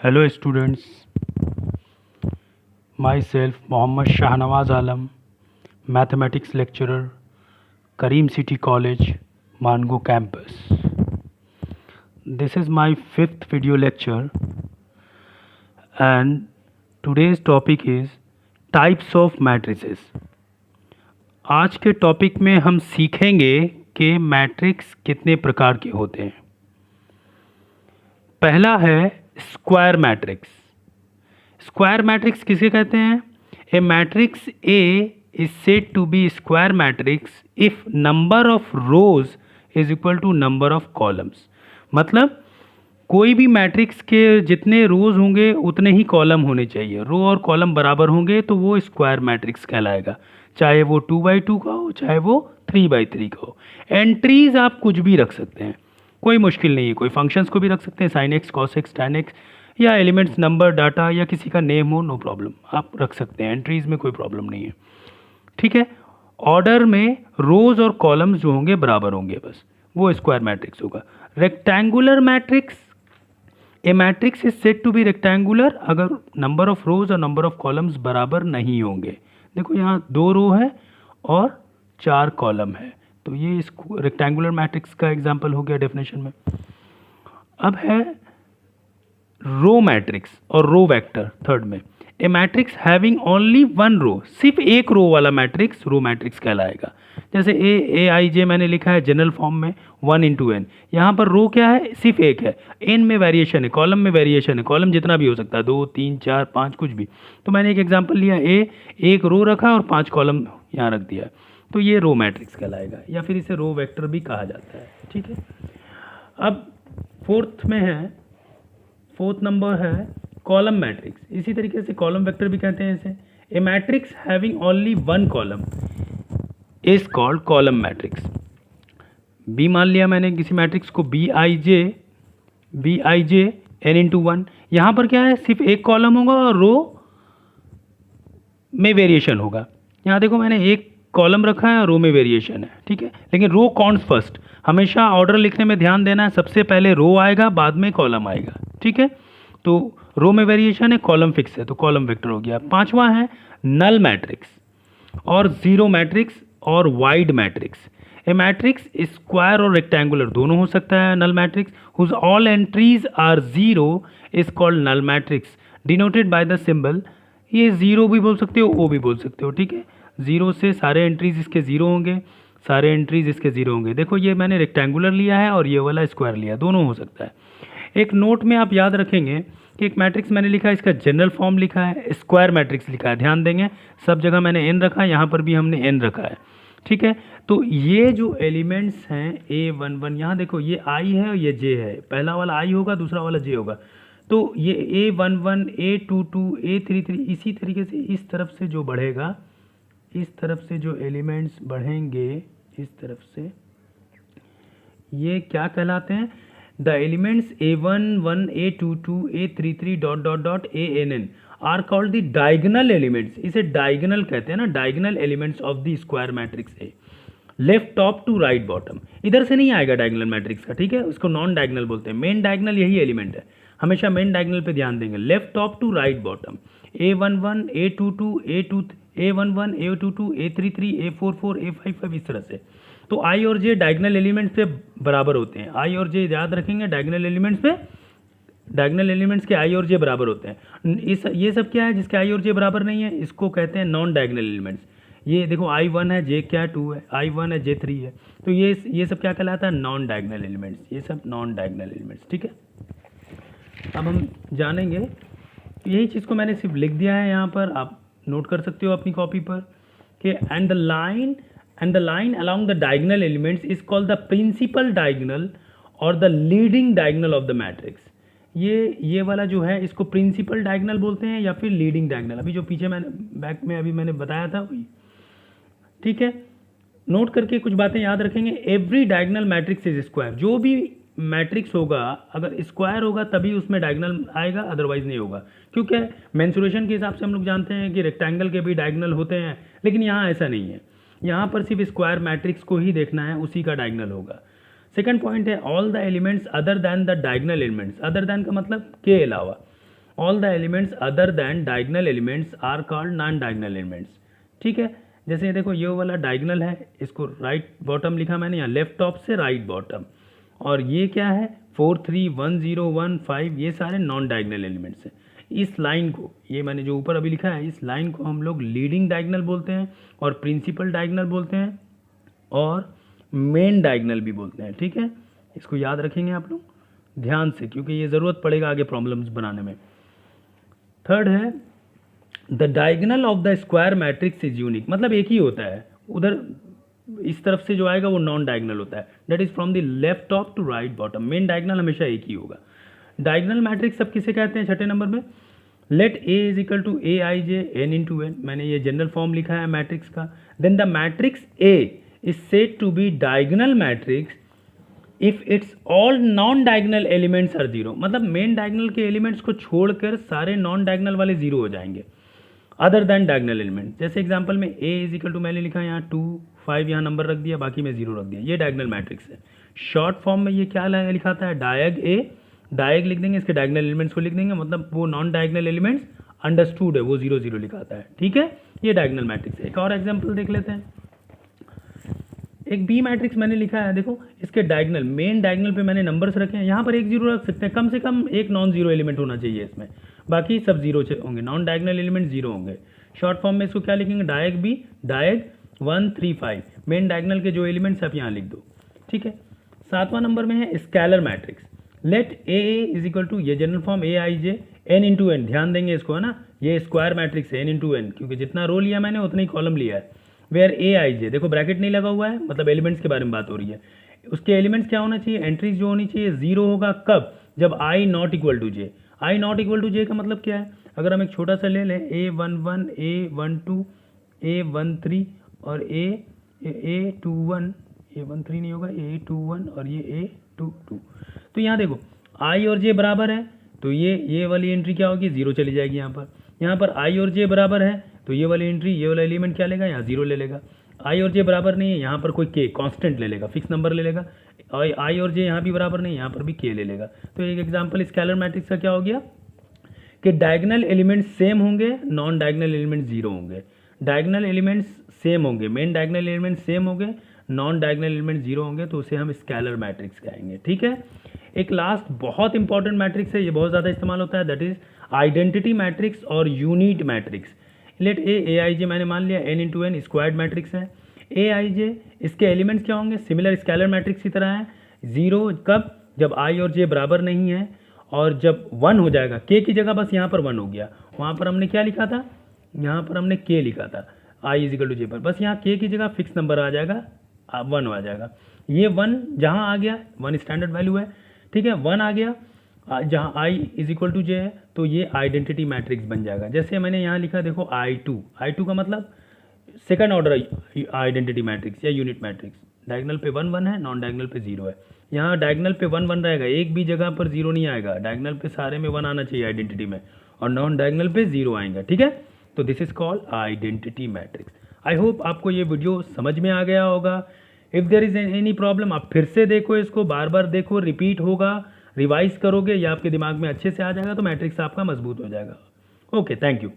Hello students, myself Mohammad Shahnawaz Alam, mathematics lecturer, Kareem City College, Mango campus. This is my fifth video lecture and today's topic is types of matrices. आज के topic में हम सीखेंगे कि matrix कितने प्रकार के होते हैं। पहला है स्क्वायर मैट्रिक्स। स्क्वायर मैट्रिक्स किसे कहते हैं? A matrix A is said to be square matrix if number of rows is equal to number of columns. मतलब कोई भी मैट्रिक्स के जितने रोज होंगे उतने ही कॉलम होने चाहिए। रो और कॉलम बराबर होंगे तो वो स्क्वायर मैट्रिक्स कहलाएगा, चाहे वो 2x2 का हो चाहे वो 3x3 का हो। एंट्रीज आप कुछ भी रख सकते हैं, कोई मुश्किल नहीं है। कोई फंक्शंस को भी रख सकते हैं, sine x, cos x, tan x, या एलिमेंट्स, नंबर, डाटा या किसी का नेम हो, नो प्रॉब्लम, आप रख सकते हैं। एंट्रीज में कोई प्रॉब्लम नहीं है, ठीक है। ऑर्डर में रोज और कॉलम्स जो होंगे बराबर होंगे, बस वो स्क्वायर मैट्रिक्स होगा। Rectangular matrix, A matrix is said to be rectangular अगर नंबर ऑफ रोज और नंबर ऑफ कॉलम्स बराबर नहीं होंगे। देखो यहाँ 2 रो है और 4 कॉलम है, तो ये इस रेक्टेंगुलर मैट्रिक्स का एग्जांपल हो गया डेफिनेशन में। अब है रो मैट्रिक्स और रो वेक्टर थर्ड में। ए matrix having only one row, सिर्फ एक रो वाला मैट्रिक्स रो मैट्रिक्स कहलाएगा। जैसे ए आई जे मैंने लिखा है जनरल फॉर्म में 1 इंटू एन, यहाँ पर रो क्या है? सिर्फ एक है। एन में वेरिएशन है, कॉलम में वेरिएशन है, कॉलम जितना भी हो सकता है, 2, 3, 4, 5 कुछ भी। तो मैंने एक एग्जांपल लिया, एक रो रखा और 5 कॉलम यहाँ रख दिया, तो ये रो मैट्रिक्स कहलाएगा, या फिर इसे रो वेक्टर भी कहा जाता है, ठीक है। अब फोर्थ नंबर है कॉलम मैट्रिक्स। इसी तरीके से कॉलम वेक्टर भी कहते हैं इसे। A matrix having only one column is called column matrix. B मान लिया मैंने किसी मैट्रिक्स को, B I J N into 1। यहाँ पर क्या है? सिर्फ एक कॉलम होगा और रो में वेरिएशन होगा। यहाँ देखो मैंने एक कॉलम रखा है और रो में वेरिएशन है, ठीक है। लेकिन रो कॉन्स फर्स्ट, हमेशा ऑर्डर लिखने में ध्यान देना है, सबसे पहले रो आएगा बाद में कॉलम आएगा, ठीक है। तो रो में वेरिएशन है, कॉलम फिक्स है, तो कॉलम वेक्टर हो गया। 5वां है नल मैट्रिक्स और जीरो मैट्रिक्स और वाइड मैट्रिक्स। ए मैट्रिक्स स्क्वायर और रेक्टेंगुलर दोनों हो सकता है। Null matrix whose all entries are zero is called null matrix denoted by the symbol. ये जीरो भी बोल सकते हो, ओ भी बोल सकते हो, ठीक है। जीरो से सारे एंट्रीज इसके जीरो होंगे, सारे एंट्रीज इसके जीरो होंगे। देखो ये मैंने रेक्टेंगुलर लिया है और ये वाला स्क्वायर लिया, दोनों हो सकता है। एक नोट में आप याद रखेंगे कि एक मैट्रिक्स मैंने लिखा है, इसका जनरल फॉर्म लिखा है, स्क्वायर मैट्रिक्स लिखा है। ध्यान देंगे सब जगह मैंने एन रखा है, यहाँ पर भी हमने एन रखा है, ठीक है। तो ये जो एलिमेंट्स हैं A11, यहाँ देखो ये आई है और ये जे है। पहला वाला आई होगा, दूसरा वाला जे होगा। तो ये A11, A22, A33 इसी तरीके से इस तरफ से जो बढ़ेगा, इस तरफ से जो एलिमेंट्स बढ़ेंगे इस तरफ से, ये क्या कहलाते हैं? The elements A11, A22, A33 dot dot dot ANN are called the diagonal elements. इसे डायगोनल कहते हैं ना, diagonal elements of the square matrix A. Left top to right bottom, इधर से नहीं आएगा डायगोनल मैट्रिक्स का, ठीक है। उसको नॉन डायगोनल बोलते हैं। मेन डायगोनल यही एलिमेंट है, हमेशा मेन डायगोनल पे ध्यान देंगे। Left top to right bottom, A11, A22, A11, A22, A33, A44, A55 इस तरह से। तो आई और जे डायगोनल एलिमेंट्स पे बराबर होते हैं। आई और जे याद रखेंगे, डायगोनल एलिमेंट्स पे, डायगोनल एलिमेंट्स के आई और जे बराबर होते हैं। ये सब क्या है जिसके आई और जे बराबर नहीं है, इसको कहते हैं नॉन डायगोनल एलिमेंट्स। ये देखो I1 है, जे क्या 2 है, I1 है, जे 3 है, तो ये सब क्या कहलाता है? Non diagonal elements. ये सब नॉन डायगोनल एलिमेंट्स, ठीक है। अब हम जानेंगे, यही चीज़ को मैंने सिर्फ लिख दिया है यहाँ पर, आप नोट कर सकते हो अपनी कॉपी पर कि and the line along the diagonal elements is called the principal diagonal और the leading diagonal of the matrix. ये वाला जो है इसको प्रिंसिपल डायगोनल बोलते हैं या फिर लीडिंग डायगोनल। अभी जो पीछे मैंने बैक में अभी मैंने बताया था वही, ठीक है। नोट करके कुछ बातें याद रखेंगे। Every diagonal matrix is square. जो भी मैट्रिक्स होगा अगर स्क्वायर होगा तभी उसमें डायगोनल आएगा, अदरवाइज नहीं होगा। क्योंकि मेंसुरेशन के हिसाब से हम लोग जानते हैं कि रेक्टेंगल के भी डायगोनल होते हैं, लेकिन यहाँ ऐसा नहीं है। यहाँ पर सिर्फ स्क्वायर मैट्रिक्स को ही देखना है, उसी का डायगोनल होगा। सेकंड पॉइंट है all the elements other than the diagonal elements. Other than का मतलब के अलावा। All the elements other than diagonal elements are called non diagonal elements. ठीक है, जैसे ये देखो ये वाला डायगनल है, इसको राइट बॉटम लिखा मैंने यहाँ, लेफ्ट टॉप से राइट बॉटम, और ये क्या है 4 3 1 0 1 5, ये सारे नॉन डायगनल एलिमेंट्स हैं। इस लाइन को, ये मैंने जो ऊपर अभी लिखा है, इस लाइन को हम लोग लीडिंग डायगनल बोलते हैं और प्रिंसिपल डायगनल बोलते हैं और मेन डायगनल भी बोलते हैं। ठीक है, इसको याद रखेंगे आप लोग ध्यान से, क्योंकि ये ज़रूरत पड़ेगा आगे प्रॉब्लम्स बनाने में। थर्ड है the diagonal of the square matrix is unique, मतलब एक ही होता है, उधर इस तरफ से जो आएगा वो नॉन डायगनल होता है, that is from the left top to right bottom. Main diagonal हमेशा एक ही होगा। डायगनल मैट्रिक्स सब किसे कहते हैं छठे नंबर में, let A is equal to A I J N into N, मैंने ये जनरल फॉर्म लिखा है मैट्रिक्स का। Then the matrix A is said to be diagonal matrix if it's all non diagonal elements are zero, मतलब main diagonal के elements को छोड़कर सारे नॉन डायगनल वाले जीरो हो जाएंगे अदर दैन डायगनल एलिमेंट। जैसे एग्जांपल में ए इज इक्वल टू मैंने लिखा है यहाँ 2 5 यहाँ नंबर रख दिया, बाकी में 0 रख दिया, ये डायगनल मैट्रिक्स है। शॉर्ट फॉर्म में ये क्या लिखाता है, डायग ए, डायग लिख देंगे, इसके डायगनल एलिमेंट्स को लिख देंगे, मतलब वो नॉन डायगनल एलिमेंट्स अंडरस्टूड है, वो 0 0 लिखाता है। ठीक है, ये डायगनल मैट्रिक्स है। एक और एग्जाम्पल देख लेते हैं, एक बी मैट्रिक्स मैंने लिखा है, देखो इसके डायगनल, मेन डायगनल पे मैंने नंबर्स रखे हैं, यहाँ पर 1 0 रख सकते हैं, कम से कम एक नॉन जीरो एलिमेंट होना चाहिए इसमें, बाकी सब जीरो होंगे, नॉन डायगनल एलिमेंट जीरो होंगे। शॉर्ट फॉर्म में इसको क्या लिखेंगे, डायग बी, डायग 1 3 5, मेन डायगनल के जो एलिमेंट्स आप यहाँ लिख दो। ठीक है, 7वां नंबर में है scalar matrix, let A is equal to, ये general form A I J N into N, ध्यान देंगे इसको, है ना, ये स्क्वायर मैट्रिक्स है एन इंटू एन, क्योंकि जितना रो लिया मैंने उतना ही कॉलम लिया है। वेयर ए आई जे, देखो ब्रैकेट नहीं लगा हुआ है, मतलब एलिमेंट्स के बारे में बात हो रही है। उसके एलिमेंट्स क्या होना चाहिए, एंट्रीज जो होनी चाहिए 0 होगा, कब, जब I not equal to J. I not equal to J का मतलब क्या है, अगर हम एक छोटा सा ले लें A11 A12 A13 और A21, A13 नहीं होगा, A21 और ये A22, तो यहाँ देखो आई और जे बराबर है, तो ये वाली एंट्री क्या होगी, 0 चली जाएगी यहाँ पर आई और जे बराबर है, तो ये वाली एंट्री, ये वाला एलिमेंट क्या लेगा, यहाँ 0 ले लेगा। आई और जे बराबर नहीं है, यहाँ पर कोई के कांस्टेंट ले लेगा, फिक्स नंबर ले लेगा। आई और जे यहाँ भी बराबर नहीं, यहाँ पर भी के ले लेगा। तो एक एग्जांपल स्केलर मैट्रिक्स का क्या हो गया कि डायगनल एलिमेंट्स सेम होंगे, नॉन डायगनल एलिमेंट्स 0 होंगे। डायगनल एलिमेंट्स सेम होंगे, मेन डायगनल एलिमेंट्स सेम होंगे, नॉन डायगनल एलिमेंट्स 0 होंगे, तो उसे हम स्केलर मैट्रिक्स कहेंगे। ठीक है, एक लास्ट बहुत इंपॉर्टेंट मैट्रिक्स है, ये बहुत ज़्यादा इस्तेमाल होता है, दैट इज आइडेंटिटी मैट्रिक्स और unit matrix. Let A I J मैंने मान लिया N into N squared matrix है। ए आई जे, इसके एलिमेंट्स क्या होंगे, सिमिलर स्केलर मैट्रिक्स की तरह है, 0 कब, जब आई और जे बराबर नहीं है, और जब 1 हो जाएगा, के की जगह बस यहाँ पर 1 हो गया, वहाँ पर हमने क्या लिखा था, यहाँ पर हमने के लिखा था आई इज इक्वल टू जे पर, बस यहाँ के की जगह फिक्स नंबर आ जाएगा, 1 आ जाएगा। ये 1 जहाँ आ गया, 1 स्टैंडर्ड वैल्यू है, ठीक है, 1 आ गया जहाँ आई इज इक्वल टू जे है, तो ये आइडेंटिटी मैट्रिक्स बन जाएगा। जैसे मैंने यहाँ लिखा देखो I2 का मतलब सेकंड ऑर्डर आइडेंटिटी मैट्रिक्स या यूनिट मैट्रिक्स, डायगनल पे 1 1 है, नॉन डायगनल पे 0 है। यहाँ डायगनल पे 1 1 रहेगा, एक भी जगह पर 0 नहीं आएगा, डायगनल पे सारे में 1 आना चाहिए आइडेंटिटी में, और नॉन डायगनल पे 0 आएगा। ठीक है, तो this is called identity matrix. I hope आपको ये वीडियो समझ में आ गया होगा। If there is any problem, आप फिर से देखो, इसको बार बार देखो, रिपीट होगा, रिवाइज करोगे या आपके दिमाग में अच्छे से आ जाएगा, तो मैट्रिक्स आपका मजबूत हो जाएगा। Okay, thank you.